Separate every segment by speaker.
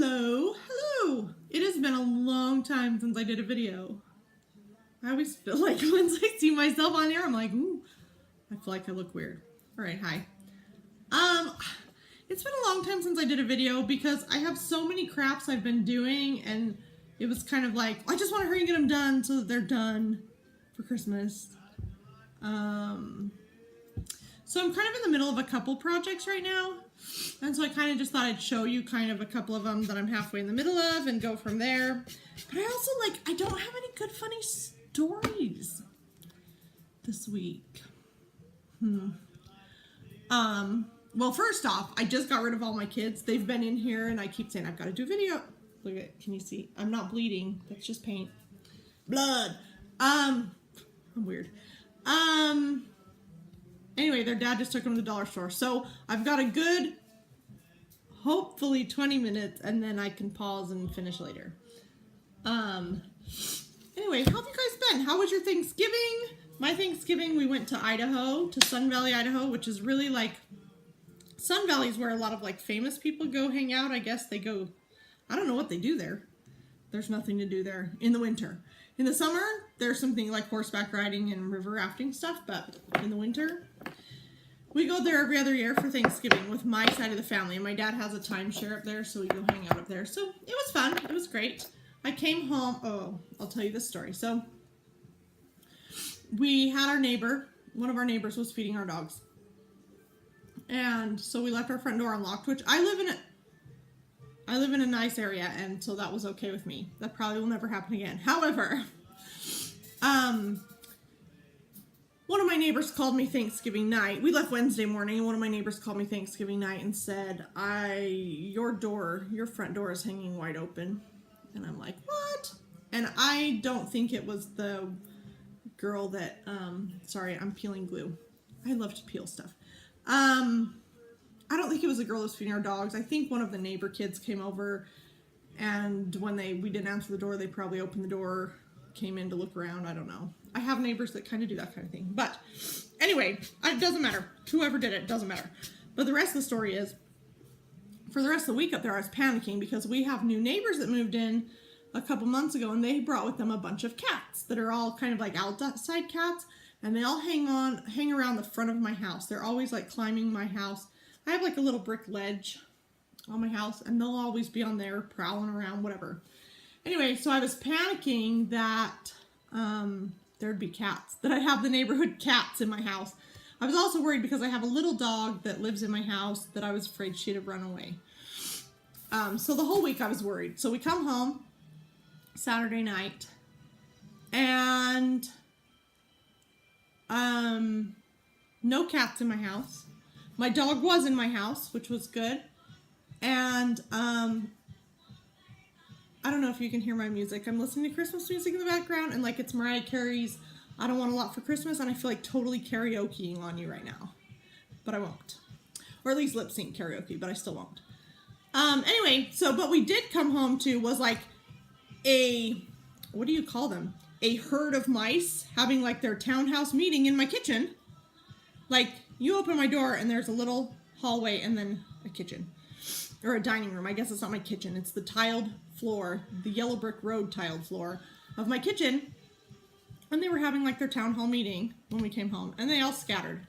Speaker 1: Hello. It has been a long time since I did a video. I always feel like once I see myself on here, I'm like, ooh, I feel like I look weird. All right, hi. It's been a long time since I did a video because I have so many crafts I've been doing, and it was kind of like, I just want to hurry and get them done so that they're done for Christmas. So I'm kind of in the middle of a couple projects right now. And so I kind of just thought I'd show you kind of a couple of them that I'm halfway in the middle of and go from there. But I also I don't have any good funny stories this week. Well, first off, I just got rid of all my kids. They've been in here and I keep saying, I've got to do a video. Look at it. Can you see? I'm not bleeding. That's just paint. Blood. I'm weird. Anyway, their dad just took them to the dollar store. So I've got a good, hopefully 20 minutes, and then I can pause and finish later. Anyway, how have you guys been? How was your Thanksgiving? My Thanksgiving, we went to Idaho, to Sun Valley, Idaho, which is really like, Sun Valley is where a lot of like famous people go hang out. I guess they go, I don't know what they do there. There's nothing to do there in the winter. In the summer, there's something like horseback riding and river rafting stuff, but in the winter, we go there every other year for Thanksgiving with my side of the family. And my dad has a timeshare up there, so we go hang out up there. So it was fun. It was great. I came home. I'll tell you this story. So we had our neighbor. One of our neighbors was feeding our dogs. And so we left our front door unlocked, which I live in a nice area, and so that was okay with me. That probably will never happen again. However, one of my neighbors called me Thanksgiving night. We left Wednesday morning, and one of my neighbors called me Thanksgiving night and said, your front door is hanging wide open. And I'm like, what? And I don't think it was the girl that, sorry, I'm peeling glue. I love to peel stuff. I don't think it was the girl that was feeding our dogs. I think one of the neighbor kids came over, and when we didn't answer the door, they probably opened the door, came in to look around. I don't know. I have neighbors that kind of do that kind of thing. But anyway, it doesn't matter. Whoever did it, doesn't matter. But the rest of the story is, for the rest of the week up there, I was panicking because we have new neighbors that moved in a couple months ago, and they brought with them a bunch of cats that are all kind of like outside cats, and they all hang around the front of my house. They're always like climbing my house. I have like a little brick ledge on my house, and they'll always be on there prowling around, whatever. Anyway, so I was panicking that there'd be cats, that I have the neighborhood cats in my house. I was also worried because I have a little dog that lives in my house that I was afraid she'd have run away. So the whole week I was worried. So we come home Saturday night, and no cats in my house. My dog was in my house, which was good. And I don't know if you can hear my music. I'm listening to Christmas music in the background, and like it's Mariah Carey's I Don't Want a Lot for Christmas, and I feel like totally karaokeing on you right now. But I won't. Or at least lip sync karaoke, but I still won't. Anyway, but we did come home to was like what do you call them? A herd of mice having like their townhouse meeting in my kitchen. Like, you open my door and there's a little hallway and then a kitchen. Or a dining room. I guess it's not my kitchen. It's the tiled floor, the yellow brick road tiled floor of my kitchen. And they were having like their town hall meeting when we came home. And they all scattered.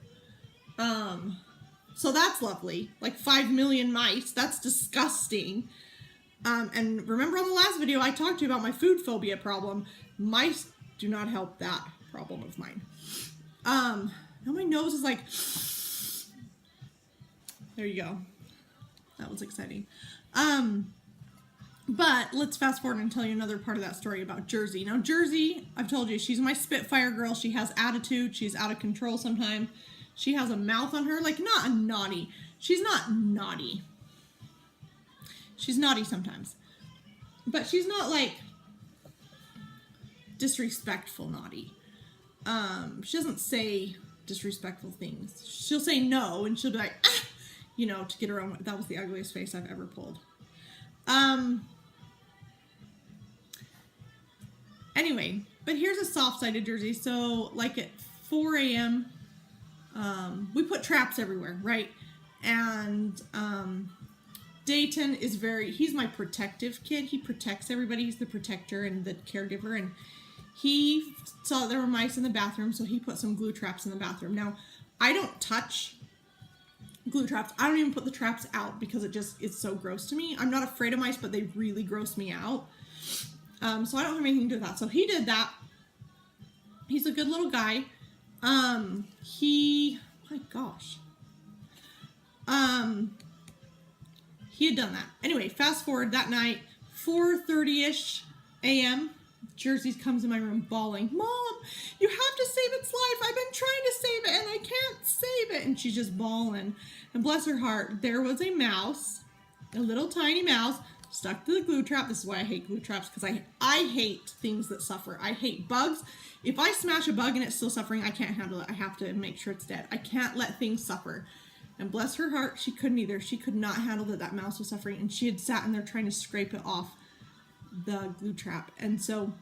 Speaker 1: So that's lovely. Like 5 million mice. That's disgusting. And remember on the last video I talked to you about my food phobia problem. Mice do not help that problem of mine. Now my nose is like, there you go. That was exciting. But let's fast forward and tell you another part of that story about Jersey. Now Jersey, I've told you, she's my Spitfire girl. She has attitude. She's out of control sometimes. She has a mouth on her, like not a naughty. She's not naughty. She's naughty sometimes. But she's not like disrespectful naughty. She doesn't say disrespectful things. She'll say no, and she'll be like, ah! To get her own. That was the ugliest face I've ever pulled. Anyway, but here's a soft side of Jersey. So, like at 4 a.m., we put traps everywhere, right? And Dayton is he's my protective kid. He protects everybody. He's the protector and the caregiver. And he saw there were mice in the bathroom, so he put some glue traps in the bathroom. Now, I don't touch glue traps. I don't even put the traps out because it's so gross to me. I'm not afraid of mice, but they really gross me out. So I don't have anything to do with that. So he did that. He's a good little guy. My gosh. He had done that. Anyway, fast forward that night, 4:30-ish a.m., Jersey comes in my room bawling, "Mom, you have to save its life. I've been trying to save it and I can't save it." And she's just bawling. And bless her heart, there was a mouse, a little tiny mouse, stuck to the glue trap. This is why I hate glue traps, because I hate things that suffer. I hate bugs. If I smash a bug and it's still suffering, I can't handle it. I have to make sure it's dead. I can't let things suffer. And bless her heart, she couldn't either. She could not handle that mouse was suffering, and she had sat in there trying to scrape it off the glue trap. And so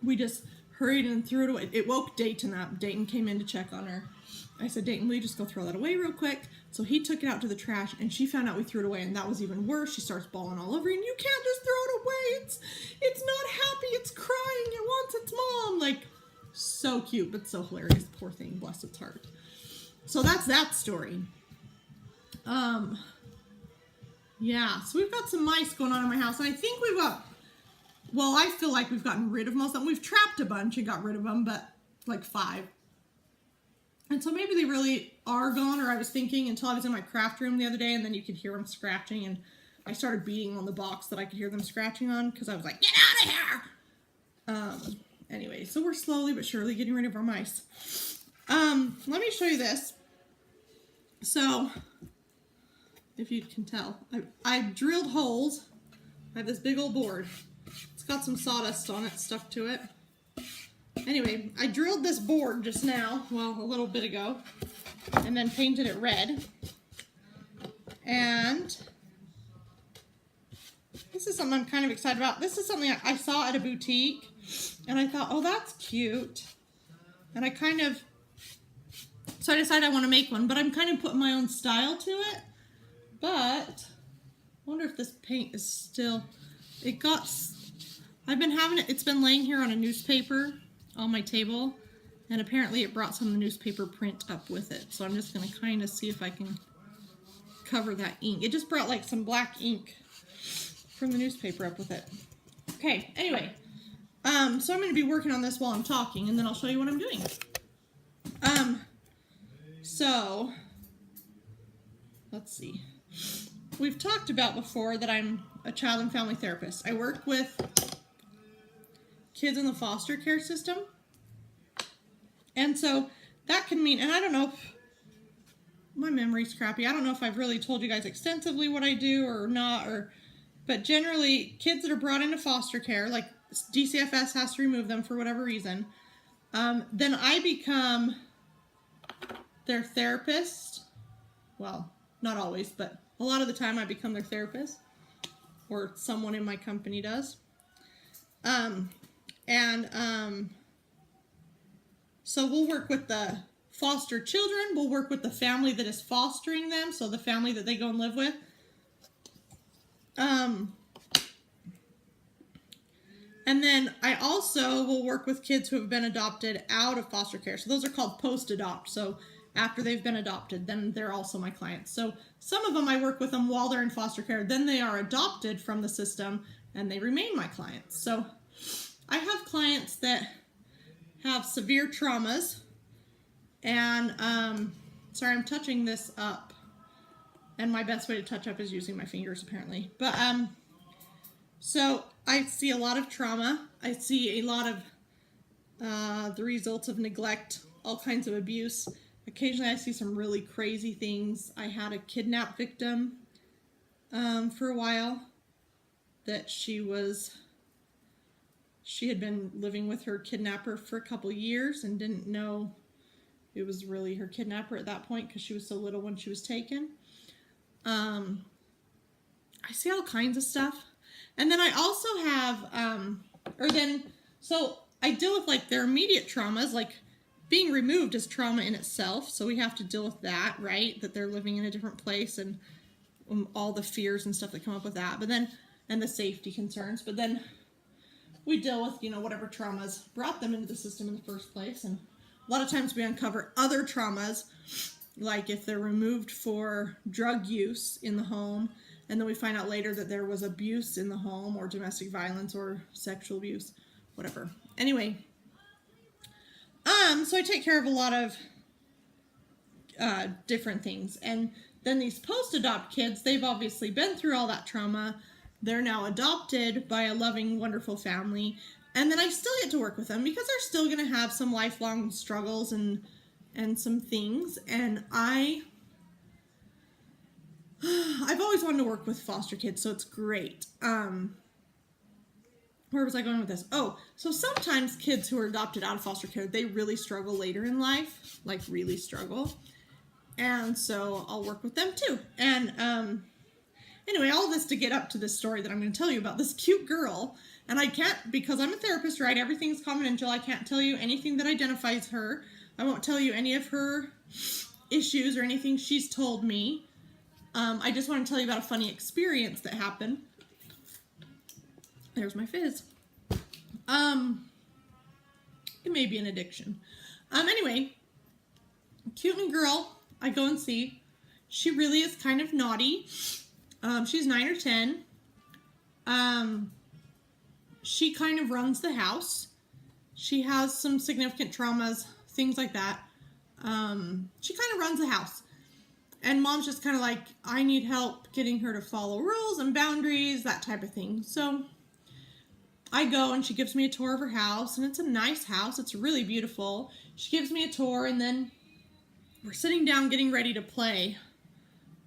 Speaker 1: we just hurried and threw it away. It woke Dayton up. Dayton came in to check on her. I said, "Dayton, will you just go throw that away real quick?" So he took it out to the trash, and she found out we threw it away, and that was even worse. She starts bawling all over, and "You can't just throw it away. It's not happy. It's crying. It wants its mom." Like, so cute, but so hilarious. Poor thing. Bless its heart. So that's that story. Yeah, so we've got some mice going on in my house, and I think I feel like we've gotten rid of most of them. We've trapped a bunch and got rid of them, but like 5. And so maybe they really are gone, or I was thinking until I was in my craft room the other day, and then you could hear them scratching, and I started beating on the box that I could hear them scratching on, because I was like, "Get out of here!" Anyway, so we're slowly but surely getting rid of our mice. Let me show you this. So, if you can tell, I've drilled holes. I have this big old board. It's got some sawdust on it stuck to it. Anyway, I drilled this board just now, well, a little bit ago, and then painted it red. And this is something I'm kind of excited about. This is something I saw at a boutique, and I thought, "Oh, that's cute." And so I decided I want to make one, but I'm kind of putting my own style to it. But I wonder if this paint is still, I've been having it, it's been laying here on a newspaper on my table, and apparently it brought some of the newspaper print up with it. So I'm just going to kind of see if I can cover that ink. It just brought like some black ink from the newspaper up with it. Okay, anyway, so I'm going to be working on this while I'm talking, and then I'll show you what I'm doing. So let's see. We've talked about before that I'm a child and family therapist. I work with kids in the foster care system. And so that can mean, and I don't know if my memory's crappy. I don't know if I've really told you guys extensively what I do or not, but generally kids that are brought into foster care, like DCFS has to remove them for whatever reason. Then I become their therapist. Well, not always, but a lot of the time I become their therapist, or someone in my company does. So we'll work with the foster children. We'll work with the family that is fostering them, so the family that they go and live with. And then I also will work with kids who have been adopted out of foster care. So those are called post-adopt. So after they've been adopted, then they're also my clients. So some of them I work with them while they're in foster care. Then they are adopted from the system and they remain my clients. So I have clients that have severe traumas. And, sorry, I'm touching this up. And my best way to touch up is using my fingers, apparently. But, so I see a lot of trauma. I see a lot of the results of neglect, all kinds of abuse. Occasionally I see some really crazy things. I had a kidnap victim for a while that she had been living with her kidnapper for a couple years and didn't know it was really her kidnapper at that point because she was so little when she was taken. I see all kinds of stuff. And then I also have, so I deal with like their immediate traumas, like being removed is trauma in itself. So we have to deal with that, right? That they're living in a different place and all the fears and stuff that come up with that. But then, and the safety concerns. But then we deal with, whatever traumas brought them into the system in the first place. And a lot of times we uncover other traumas, like if they're removed for drug use in the home, and then we find out later that there was abuse in the home, or domestic violence, or sexual abuse, whatever. Anyway, so I take care of a lot of different things. And then these post-adopt kids, they've obviously been through all that trauma. They're now adopted by a loving, wonderful family. And then I still get to work with them because they're still going to have some lifelong struggles and some things. And I've always wanted to work with foster kids, so it's great. Where was I going with this? Oh, so sometimes kids who are adopted out of foster care, they really struggle later in life, like really struggle. And so I'll work with them too. And anyway, all this to get up to this story that I'm going to tell you about this cute girl. And I can't, because I'm a therapist, right? Everything's confidential. I can't tell you anything that identifies her. I won't tell you any of her issues or anything she's told me. I just want to tell you about a funny experience that happened. There's my fizz. It may be an addiction. Anyway, cute little girl, I go and see. She really is kind of naughty. She's 9 or 10. She kind of runs the house. She has some significant traumas, things like that. She kind of runs the house. And mom's just kind of like, I need help getting her to follow rules and boundaries, that type of thing. So I go and she gives me a tour of her house, and it's a nice house. It's really beautiful. She gives me a tour, and then we're sitting down getting ready to play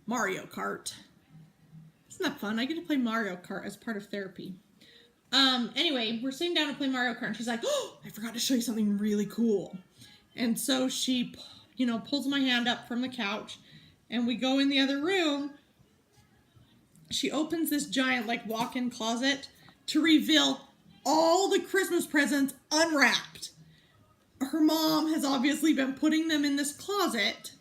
Speaker 1: Mario Kart. Isn't that fun? I get to play Mario Kart as part of therapy. Anyway, we're sitting down to play Mario Kart, and she's like, oh, I forgot to show you something really cool. And so she, pulls my hand up from the couch, and we go in the other room. She opens this giant, walk-in closet to reveal all the Christmas presents unwrapped. Her mom has obviously been putting them in this closet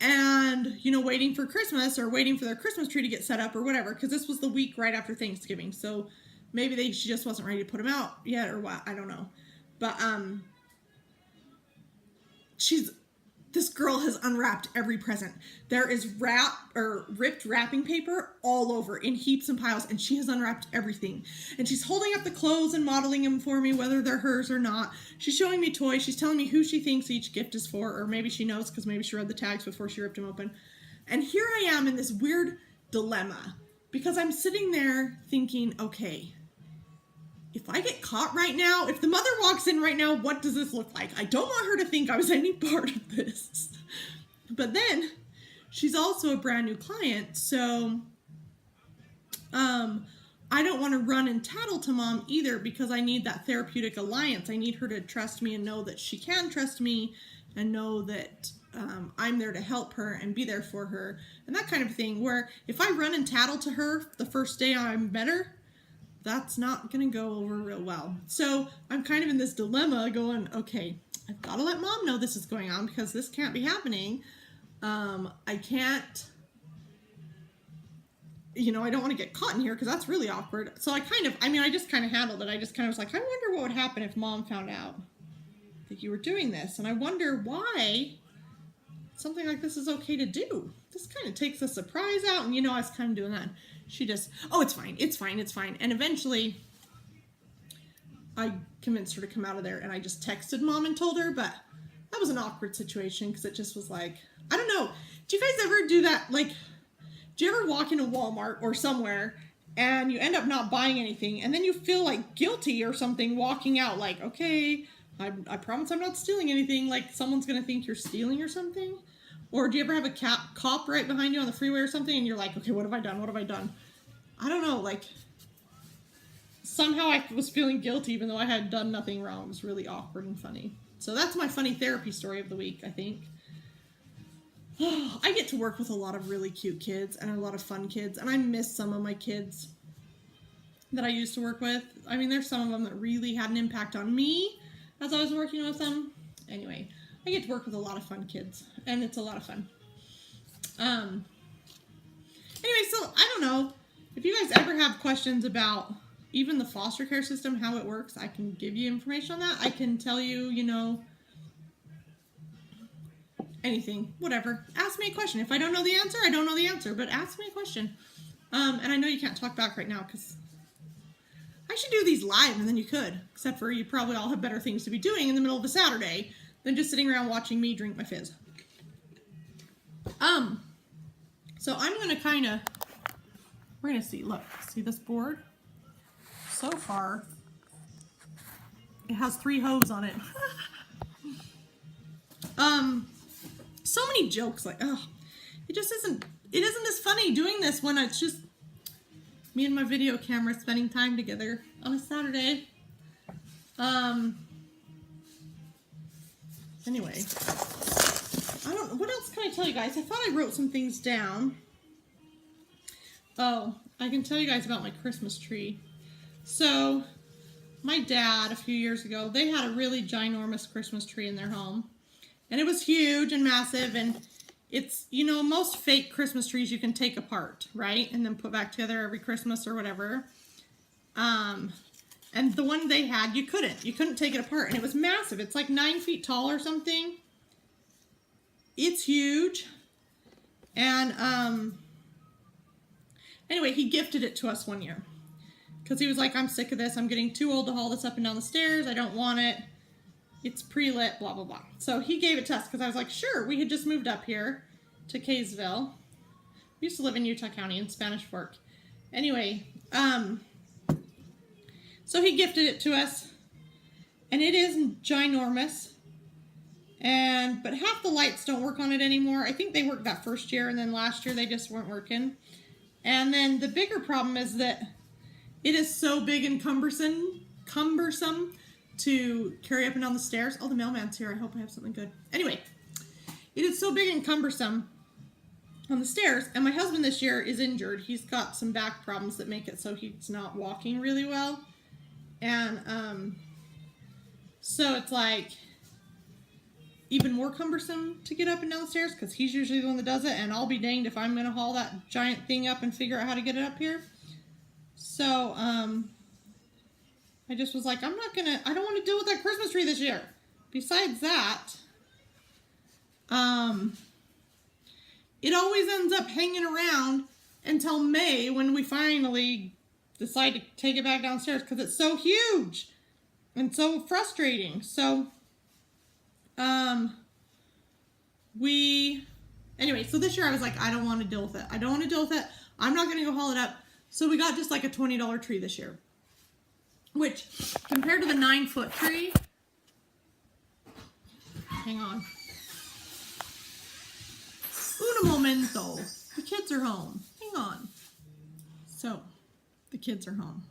Speaker 1: and, waiting for Christmas or waiting for their Christmas tree to get set up or whatever, because this was the week right after Thanksgiving. So maybe she just wasn't ready to put them out yet or what. I don't know. But this girl has unwrapped every present. There is ripped wrapping paper all over in heaps and piles, and she has unwrapped everything. And she's holding up the clothes and modeling them for me, whether they're hers or not. She's showing me toys. She's telling me who she thinks each gift is for, or maybe she knows because maybe she read the tags before she ripped them open. And here I am in this weird dilemma because I'm sitting there thinking, okay, if I get caught right now, if the mother walks in right now, what does this look like? I don't want her to think I was any part of this. But then, she's also a brand new client, so I don't want to run and tattle to mom either because I need that therapeutic alliance. I need her to trust me and know that she can trust me and know that I'm there to help her and be there for her and that kind of thing, where if I run and tattle to her the first day I met her, that's not going to go over real well. So I'm kind of in this dilemma going, okay, I've got to let mom know this is going on because this can't be happening. I can't, I don't want to get caught in here because that's really awkward. So I just kind of handled it. I just kind of was like, I wonder what would happen if mom found out that you were doing this. And I wonder why something like this is okay to do. This kind of takes the surprise out. And, I was kind of doing that. She just, oh, it's fine. And eventually I convinced her to come out of there, and I just texted mom and told her, but that was an awkward situation because it just was like, I don't know. Do you guys ever do that? Do you ever walk into Walmart or somewhere and you end up not buying anything and then you feel guilty or something walking out okay, I promise I'm not stealing anything. Someone's going to think you're stealing or something. Or do you ever have a cop right behind you on the freeway or something and you're like, okay, what have I done? I don't know, somehow I was feeling guilty even though I had done nothing wrong. It was really awkward and funny. So that's my funny therapy story of the week, I think. I get to work with a lot of really cute kids and a lot of fun kids, and I miss some of my kids that I used to work with. There's some of them that really had an impact on me as I was working with them. Anyway, I get to work with a lot of fun kids, and it's a lot of fun. Anyway, so I don't know if you guys ever have questions about even the foster care system, how it works. I can give you information on that. I can tell you, you know, anything, whatever. Ask me a question. If I don't know the answer, I don't know the answer, but ask me a question. And I know you can't talk back right now because I should do these live and then you could, except for you probably all have better things to be doing in the middle of a Saturday than just sitting around watching me drink my fizz. So I'm going to we're going to see this board? So far, it has 3 hoses on it. So many jokes, like, oh, it isn't as funny doing this when it's just me and my video camera spending time together on a Saturday. Anyway, I don't know, what else can I tell you guys? I thought I wrote some things down. Oh, I can tell you guys about my Christmas tree. So, my dad, a few years ago, they had a really ginormous Christmas tree in their home. And it was huge and massive, and it's, you know, most fake Christmas trees you can take apart, right? And then put back together every Christmas or whatever. And the one they had, you couldn't take it apart, and it was massive. It's like 9 feet tall or something. It's huge. And, anyway, he gifted it to us one year. Because he was like, I'm sick of this. I'm getting too old to haul this up and down the stairs. I don't want it. It's pre-lit, blah, blah, blah. So he gave it to us because I was like, sure. We had just moved up here to Kaysville. We used to live in Utah County in Spanish Fork. Anyway, so he gifted it to us. And it is ginormous. But half the lights don't work on it anymore. I think they worked that first year, and then last year they just weren't working. And then the bigger problem is that it is so big and cumbersome to carry up and down the stairs. Oh, the mailman's here. I hope I have something good. Anyway, it is so big and cumbersome on the stairs. And my husband this year is injured. He's got some back problems that make it so he's not walking really well. And so it's like even more cumbersome to get up and down the stairs because he's usually the one that does it. And I'll be danged if I'm going to haul that giant thing up and figure out how to get it up here. So, I just was like, I don't want to deal with that Christmas tree this year. Besides that, it always ends up hanging around until May when we finally decide to take it back downstairs because it's so huge and so frustrating. So, anyway, so this year I was like, I don't want to deal with it. I don't want to deal with it. I'm not going to go haul it up. So we got just like a $20 tree this year. Which, compared to the 9-foot tree, hang on. Un momento. The kids are home. Hang on. So, the kids are home.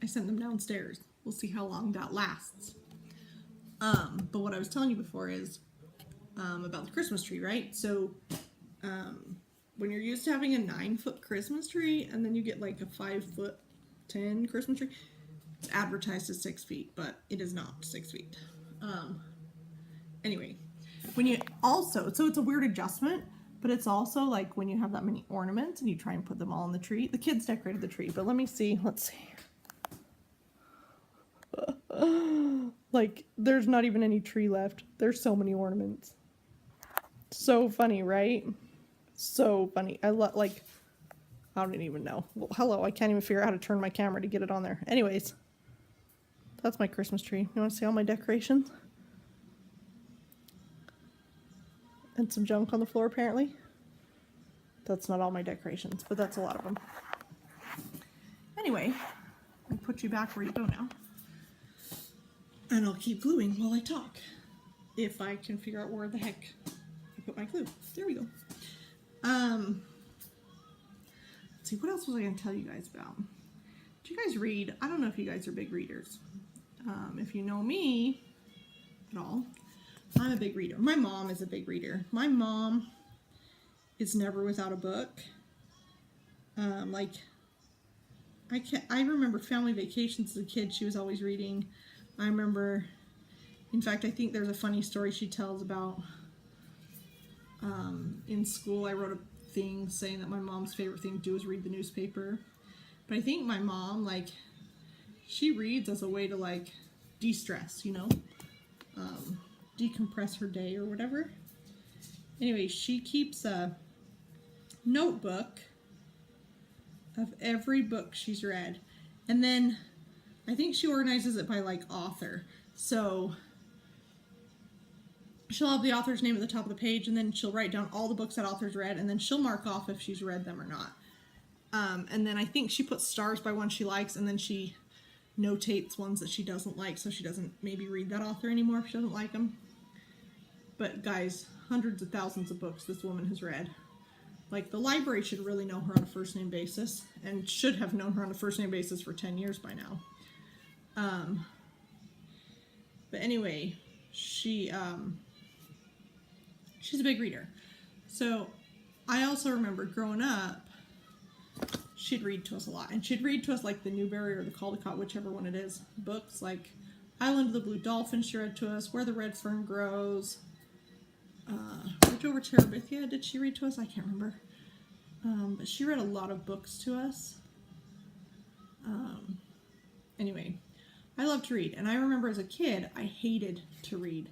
Speaker 1: I sent them downstairs. We'll see how long that lasts. But what I was telling you before is about the Christmas tree, right? So, when you're used to having a 9-foot Christmas tree and then you get like a 5'10" Christmas tree, it's advertised as 6 feet, but it is not 6 feet. Anyway, when you also, so it's a weird adjustment, but it's also like when you have that many ornaments and you try and put them all on the tree. The kids decorated the tree, but let me see. Let's see. Like, there's not even any tree left. There's so many ornaments. So funny, right? So funny. I don't even know. Well, hello, I can't even figure out how to turn my camera to get it on there. Anyways, that's my Christmas tree. You want to see all my decorations? And some junk on the floor, apparently. That's not all my decorations, but that's a lot of them. Anyway, I'll put you back where you go now. And I'll keep gluing while I talk. If I can figure out where the heck I put my glue. There we go. Let's see, what else was I going to tell you guys about? Do you guys read? I don't know if you guys are big readers. If you know me at all, I'm a big reader. My mom is a big reader. My mom is never without a book. I remember family vacations as a kid. She was always reading. I remember, in fact, I think there's a funny story she tells about In school, I wrote a thing saying that my mom's favorite thing to do is read the newspaper. But I think my mom, like, she reads as a way to, like, de-stress, you know? Decompress her day or whatever. Anyway, she keeps a notebook of every book she's read. And then I think she organizes it by, like, author. So she'll have the author's name at the top of the page, and then she'll write down all the books that author's read, and then she'll mark off if she's read them or not. And then I think she puts stars by ones she likes, and then she notates ones that she doesn't like, so she doesn't maybe read that author anymore if she doesn't like them. But guys, hundreds of thousands of books this woman has read. Like, the library should really know her on a first name basis, and should have known her on a first name basis for 10 years by now. But anyway, she's a big reader. So I also remember growing up, she'd read to us a lot. And she'd read to us like the Newbery or the Caldecott, whichever one it is, books like Island of the Blue Dolphin she read to us, Where the Red Fern Grows, Bridge Over Terabithia, did she read to us? I can't remember. But she read a lot of books to us. Anyway, I love to read. And I remember as a kid, I hated to read.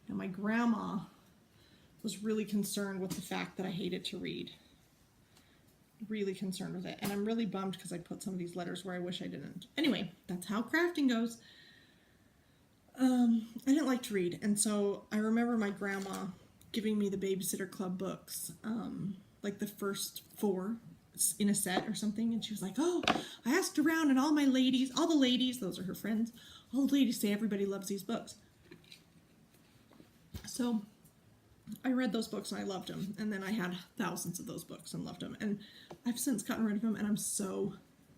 Speaker 1: And my grandma was really concerned with the fact that I hated to read. Really concerned with it. And I'm really bummed because I put some of these letters where I wish I didn't. Anyway, that's how crafting goes. I didn't like to read. And so I remember my grandma giving me the Babysitter Club books, like the first 4 in a set or something. And she was like, oh, I asked around and all the ladies, those are her friends, all the ladies say everybody loves these books. So I read those books and I loved them. And then I had thousands of those books and loved them. And I've since gotten rid of them, and I'm so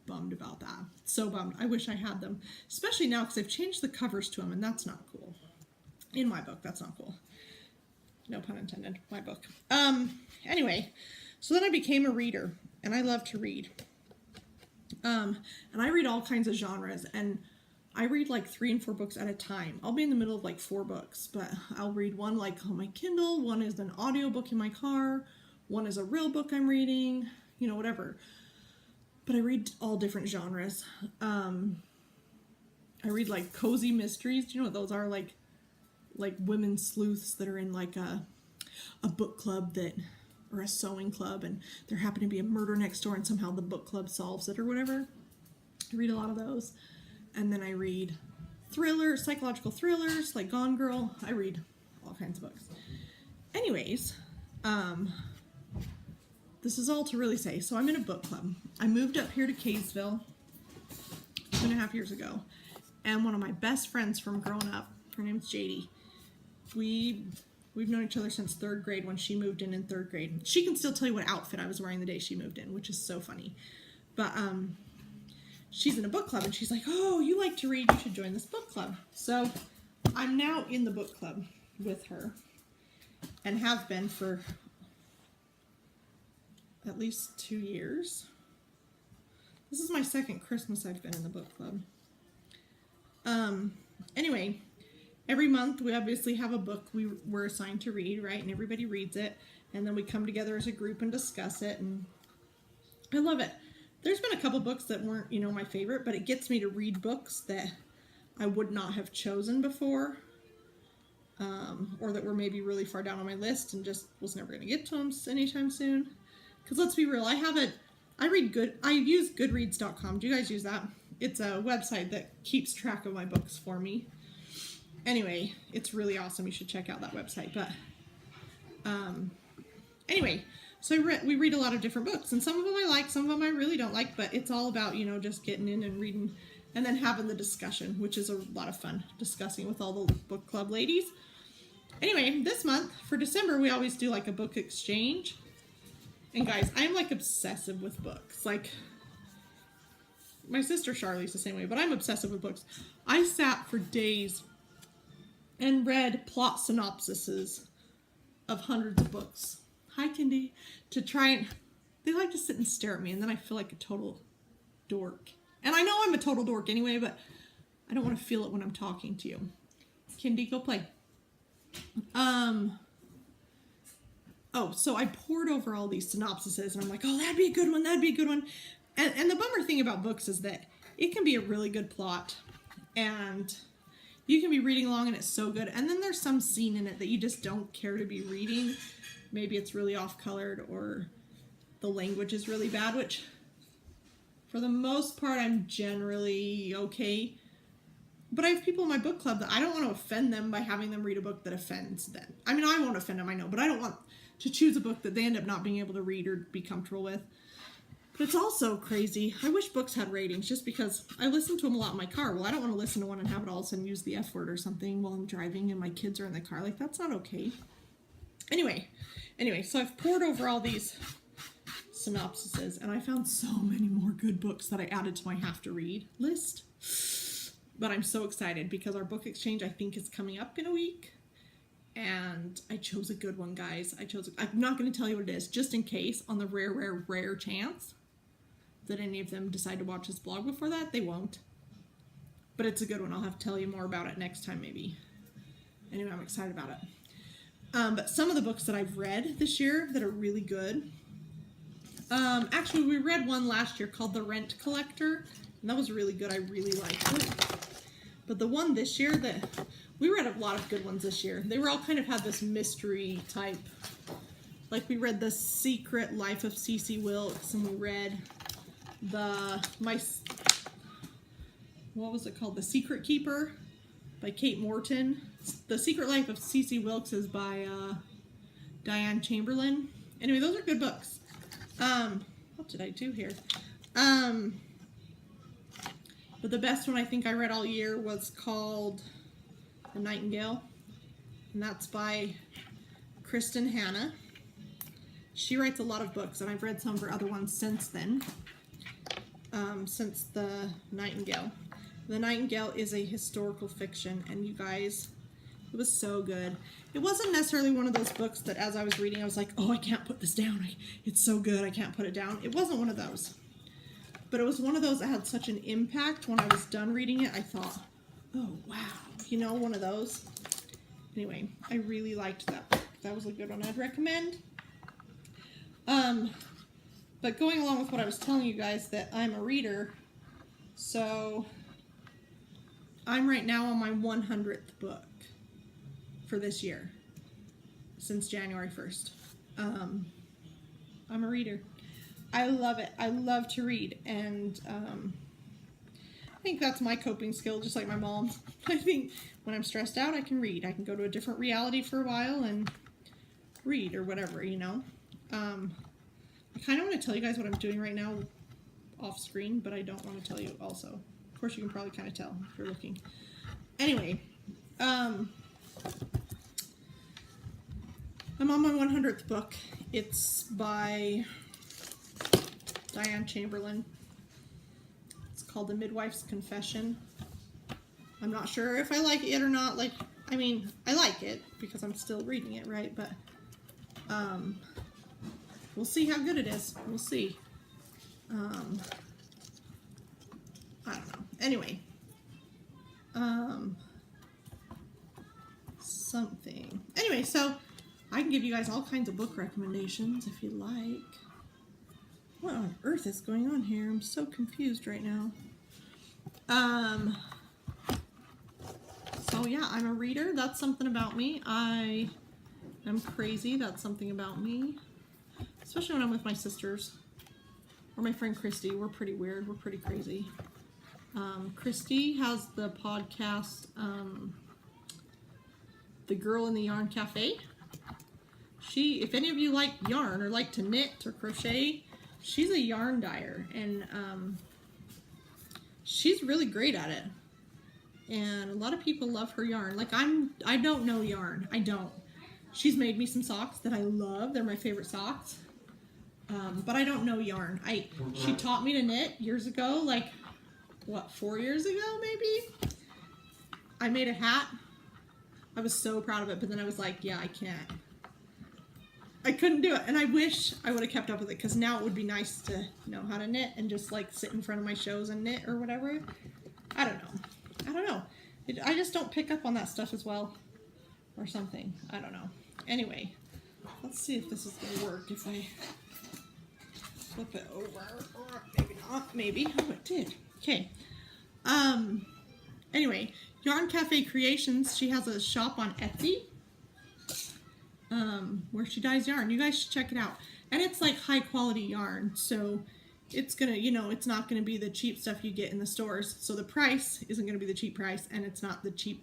Speaker 1: bummed about that. So bummed. I wish I had them. Especially now because I've changed the covers to them, and that's not cool. In my book, that's not cool. No pun intended. My book. Anyway, so then I became a reader, and I love to read. And I read all kinds of genres, and I read like 3 and 4 books at a time. I'll be in the middle of like 4 books, but I'll read one like on my Kindle, one is an audiobook in my car, one is a real book I'm reading, you know, whatever. But I read all different genres. I read like cozy mysteries. Do you know what those are? Like women sleuths that are in like a book club or a sewing club, and there happen to be a murder next door and somehow the book club solves it or whatever. I read a lot of those. And then I read thrillers, psychological thrillers, like Gone Girl. I read all kinds of books. Anyways, this is all to really say. So I'm in a book club. I moved up here to Kaysville 2.5 years ago. And one of my best friends from growing up, her name's JD. We've known each other since 3rd grade when she moved in 3rd grade. She can still tell you what outfit I was wearing the day she moved in, which is so funny. But, she's in a book club, and she's like, oh, you like to read, you should join this book club. So I'm now in the book club with her, and have been for at least 2 years. This is my 2nd Christmas I've been in the book club. Anyway, every month we obviously have a book we're assigned to read, right? And everybody reads it, and then we come together as a group and discuss it, and I love it. There's been a couple books that weren't, you know, my favorite, but it gets me to read books that I would not have chosen before, or that were maybe really far down on my list and just was never going to get to them anytime soon. Because let's be real, I use Goodreads.com. Do you guys use that? It's a website that keeps track of my books for me. Anyway, it's really awesome. You should check out that website. But anyway. So we read a lot of different books, and some of them I like, some of them I really don't like, but it's all about, you know, just getting in and reading and then having the discussion, which is a lot of fun, discussing with all the book club ladies. Anyway, this month, for December, we always do like a book exchange. And guys, I'm like obsessive with books. Like, my sister Charlie's the same way, but I'm obsessive with books. I sat for days and read plot synopsises of hundreds of books. Hi, Kindy. To try and... They like to sit and stare at me, and then I feel like a total dork. And I know I'm a total dork anyway, but I don't want to feel it when I'm talking to you. Kindy, go play. Oh, so I poured over all these synopsises, and I'm like, oh, that'd be a good one, that'd be a good one. And the bummer thing about books is that it can be a really good plot, and you can be reading along and it's so good, and then there's some scene in it that you just don't care to be reading. Maybe it's really off-colored, or the language is really bad, which for the most part I'm generally okay. But I have people in my book club that I don't want to offend them by having them read a book that offends them. I mean, I won't offend them, I know, but I don't want to choose a book that they end up not being able to read or be comfortable with. But it's also crazy. I wish books had ratings, just because I listen to them a lot in my car. Well, I don't want to listen to one and have it all of a sudden use the F word or something while I'm driving and my kids are in the car. Like, that's not okay. Anyway, so I've poured over all these synopsises, and I found so many more good books that I added to my have to read list. But I'm so excited because our book exchange, I think, is coming up in a week. And I chose a good one, guys. I'm not going to tell you what it is, just in case, on the rare chance that any of them decide to watch this blog before that. They won't. But it's a good one. I'll have to tell you more about it next time, maybe. Anyway, I'm excited about it. But some of the books that I've read this year that are really good. Actually, we read one last year called The Rent Collector. And that was really good. I really liked it. But the one this year that we read a lot of good ones this year. They were all kind of had this mystery type. Like we read The Secret Life of Cece Wilkes, and we read what was it called? The Secret Keeper by Kate Morton. The Secret Life of Cece Wilkes is by Diane Chamberlain. Anyway, those are good books. What did I do here? But the best one I think I read all year was called The Nightingale, and that's by Kristen Hanna. She writes a lot of books, and I've read some of her other ones since then, since The Nightingale. The Nightingale is a historical fiction, and you guys, it was so good. It wasn't necessarily one of those books that as I was reading I was like, oh, I can't put this down. It's so good, I can't put it down. It wasn't one of those. But it was one of those that had such an impact. When I was done reading it, I thought, oh, wow. You know, one of those. Anyway, I really liked that book. That was a good one I'd recommend. But going along with what I was telling you guys, that I'm a reader, so I'm right now on my 100th book for this year, since January 1st. I'm a reader. I love it. I love to read, and I think that's my coping skill, just like my mom. I think when I'm stressed out, I can read. I can go to a different reality for a while and read or whatever, you know. I kind of want to tell you guys what I'm doing right now off screen, but I don't want to tell you also. Of course, you can probably kind of tell if you're looking. Anyway, I'm on my 100th book. It's by Diane Chamberlain. It's called The Midwife's Confession. I'm not sure if I like it or not. Like, I mean, I like it because I'm still reading it, right? But we'll see how good it is. We'll see. I don't know. Anyway, Anyway, so I can give you guys all kinds of book recommendations if you like. What on earth is going on here? I'm so confused right now. So yeah, I'm a reader. That's something about me. I am crazy. That's something about me. Especially when I'm with my sisters. Or my friend Christy. We're pretty weird. We're pretty crazy. Christy has the podcast, The Girl in the Yarn Cafe. If any of you like yarn or like to knit or crochet, she's a yarn dyer, and she's really great at it. And a lot of people love her yarn. Like, I don't know yarn. I don't. She's made me some socks that I love. They're my favorite socks. But I don't know yarn. She taught me to knit years ago, like, what, 4 years ago, maybe? I made a hat. I was so proud of it, but then I was like, yeah, I can't. I couldn't do it, and I wish I would have kept up with it, because now it would be nice to know how to knit and just, like, sit in front of my shows and knit or whatever. I don't know. I just don't pick up on that stuff as well, or something. I don't know. Anyway, Let's see if this is gonna work if I flip it over. Or maybe not. Maybe. Oh, it did. Okay. Anyway, Yarn Cafe Creations. She has a shop on Etsy. Where she dyes yarn. You guys should check it out. And it's like high quality yarn. So it's gonna, you know, it's not gonna be the cheap stuff you get in the stores. So the price isn't gonna be the cheap price, and it's not the cheap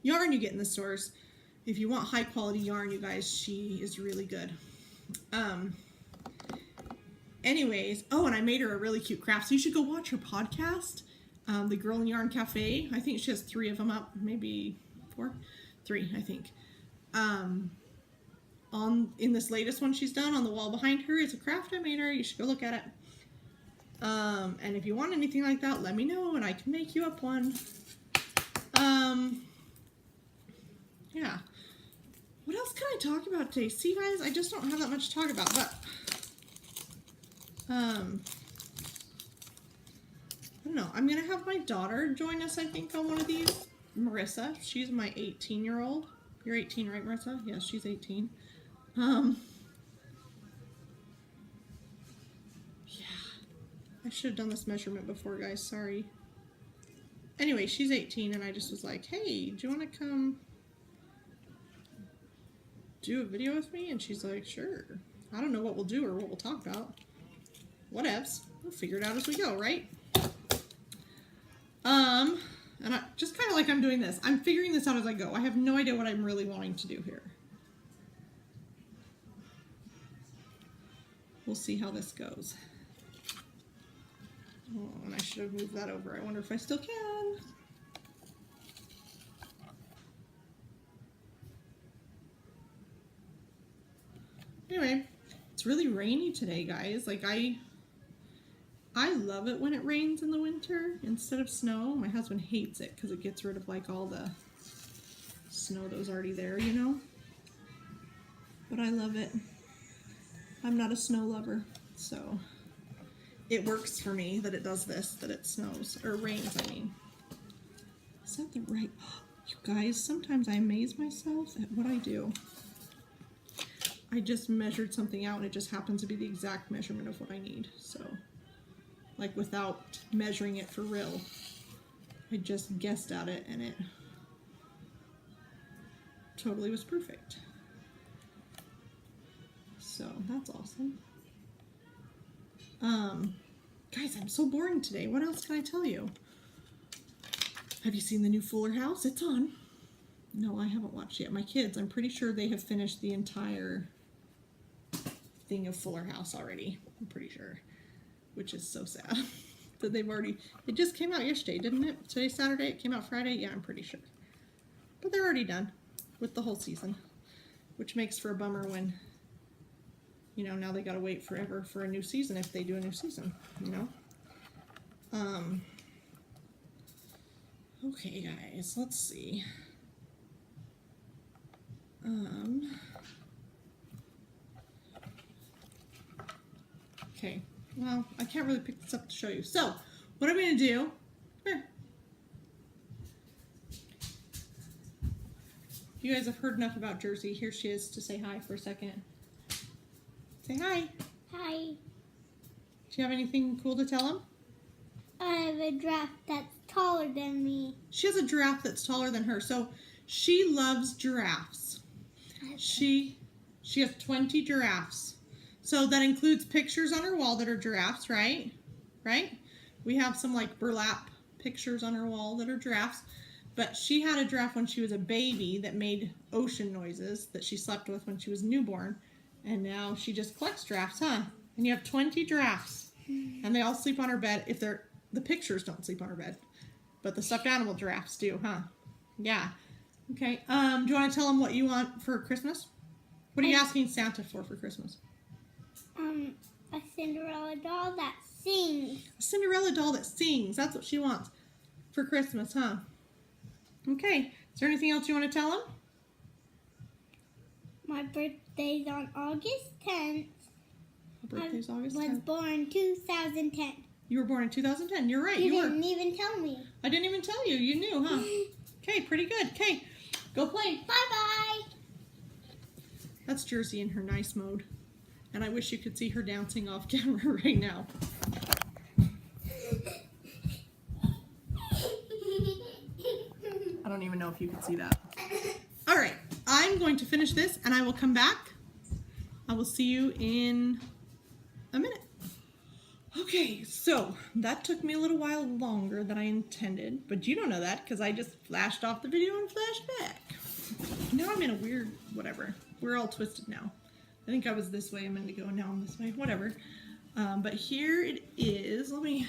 Speaker 1: yarn you get in the stores. If you want high quality yarn, you guys, she is really good. Anyways, oh, and I made her a really cute craft. So you should go watch her podcast, The Girl in Yarn Cafe. I think she has 3 of them up, maybe 4, 3, I think. In this latest one she's done, on the wall behind her is a craft I made her. You should go look at it. And if you want anything like that, let me know and I can make you up one. Yeah. What else can I talk about today? See, guys, I just don't have that much to talk about, but I don't know. I'm gonna have my daughter join us, I think, on one of these. Marissa, she's my 18-year-old. You're 18, right, Marissa? Yes, she's 18. Yeah. I should have done this measurement before, guys. Sorry. Anyway, she's 18, and I just was like, hey, do you want to come do a video with me? And she's like, sure. I don't know what we'll do or what we'll talk about. Whatevs. We'll figure it out as we go, right? And I just kind of like I'm doing this. I'm figuring this out as I go. I have no idea what I'm really wanting to do here. We'll see how this goes. Oh, and I should have moved that over. I wonder if I still can. Anyway, it's really rainy today, guys. Like, I love it when it rains in the winter instead of snow. My husband hates it because it gets rid of like all the snow that was already there, you know? But I love it. I'm not a snow lover, so it works for me that it does this, that it snows, or rains, I mean. Is that the right? You guys, sometimes I amaze myself at what I do. I just measured something out and it just happens to be the exact measurement of what I need, so. Like without measuring it for real. I just guessed at it and it totally was perfect. So that's awesome. Guys, I'm so boring today. What else can I tell you? Have you seen the new Fuller House? It's on. No, I haven't watched yet. My kids, I'm pretty sure they have finished the entire thing of Fuller House already. I'm pretty sure. Which is so sad that they've already, it just came out yesterday, didn't it? Today's Saturday, it came out Friday. Yeah, I'm pretty sure. But they're already done with the whole season, which makes for a bummer when, you know, now they gotta wait forever for a new season if they do a new season, you know? Okay, guys, let's see. Okay. Well, I can't really pick this up to show you. So, what I'm going to do, here. You guys have heard enough about Jersey. Here she is to say hi for a second. Say hi.
Speaker 2: Hi.
Speaker 1: Do you have anything cool to tell him?
Speaker 2: I have a giraffe that's taller than me.
Speaker 1: She has a giraffe that's taller than her. So, she loves giraffes. She has 20 giraffes. So that includes pictures on her wall that are giraffes, right? Right? We have some like burlap pictures on her wall that are giraffes. But she had a giraffe when she was a baby that made ocean noises that she slept with when she was newborn. And now she just collects giraffes, huh? And you have 20 giraffes. And they all sleep on her bed. If they're, the pictures don't sleep on her bed. But the stuffed animal giraffes do, huh? Yeah. Okay. Do you want to tell them what you want for Christmas? What are you asking Santa for Christmas?
Speaker 2: A Cinderella doll that sings.
Speaker 1: A Cinderella doll that sings. That's what she wants for Christmas, huh? Okay. Is there anything else you want to tell them?
Speaker 2: My birthday's on August 10th.
Speaker 1: Her birthday's August 10th.
Speaker 2: I was born 2010.
Speaker 1: You were born in 2010. You're right.
Speaker 2: You didn't even tell me.
Speaker 1: I didn't even tell you. You knew, huh? Okay, pretty good. Okay, go play.
Speaker 2: Bye-bye.
Speaker 1: That's Jersey in her nice mode. And I wish you could see her dancing off camera right now. I don't even know if you can see that. All right, I'm going to finish this and I will come back. I will see you in a minute. Okay, so that took me a little while longer than I intended, but you don't know that because I just flashed off the video and flashed back. Now I'm in a weird whatever. We're all twisted now. I think I was this way a minute ago and now I'm this way, whatever. But here it is. Let me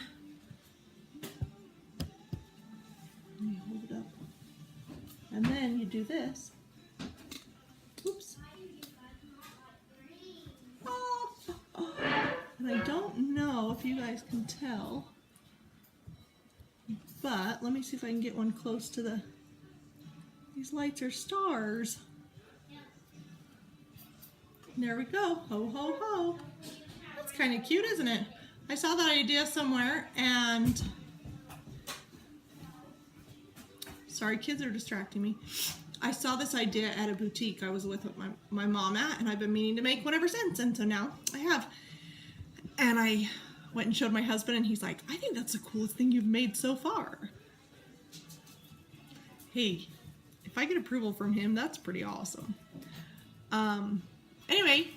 Speaker 1: hold it up. And then you do this. Oops. And I don't know if you guys can tell, but let me see if I can get one close to the, these lights are stars. There we go. Ho, ho, ho. That's kind of cute, isn't it? I saw that idea somewhere and, sorry, kids are distracting me. I saw this idea at a boutique I was with my mom at, and I've been meaning to make one ever since, and so now I have. And I went and showed my husband, and he's like, I think that's the coolest thing you've made so far. Hey, if I get approval from him, that's pretty awesome. Anyway,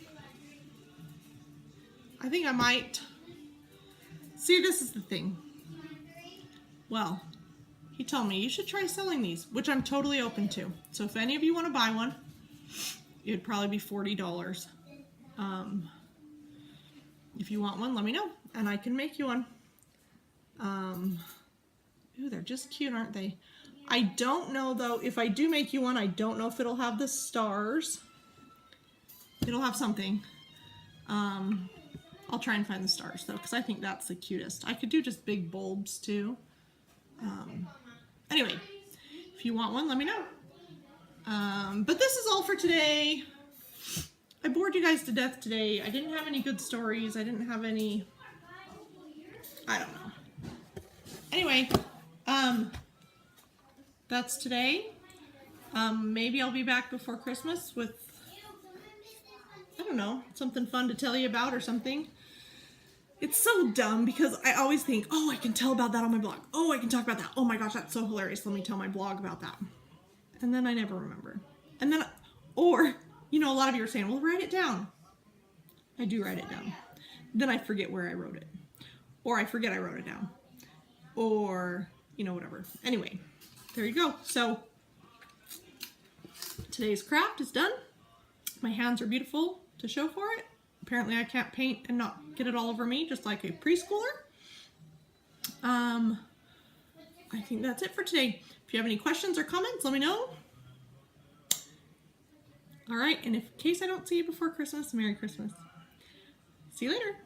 Speaker 1: I think I might, see, this is the thing. Well, he told me you should try selling these, which I'm totally open to. So if any of you want to buy one, it would probably be $40. If you want one, let me know, and I can make you one. Ooh, they're just cute, aren't they? I don't know, though, if I do make you one, I don't know if it'll have the stars. It'll have something. I'll try and find the stars, though, because I think that's the cutest. I could do just big bulbs, too. Anyway, if you want one, let me know. But this is all for today. I bored you guys to death today. I didn't have any good stories. I didn't have any, I don't know. Anyway, that's today. Maybe I'll be back before Christmas with, I don't know, something fun to tell you about or something. It's so dumb because I always think, oh, I can tell about that on my blog. Oh, I can talk about that. Oh my gosh, that's so hilarious. Let me tell my blog about that. And then I never remember. And then, or, you know, a lot of you are saying, well, write it down. I do write it down. Then I forget where I wrote it. Or I forget I wrote it down. Or, you know, whatever. Anyway, there you go. So, today's craft is done. My hands are beautiful to show for it. Apparently I can't paint and not get it all over me, just like a preschooler. I think that's it for today. If you have any questions or comments, let me know. All right, and in case I don't see you before Christmas, Merry Christmas. See you later.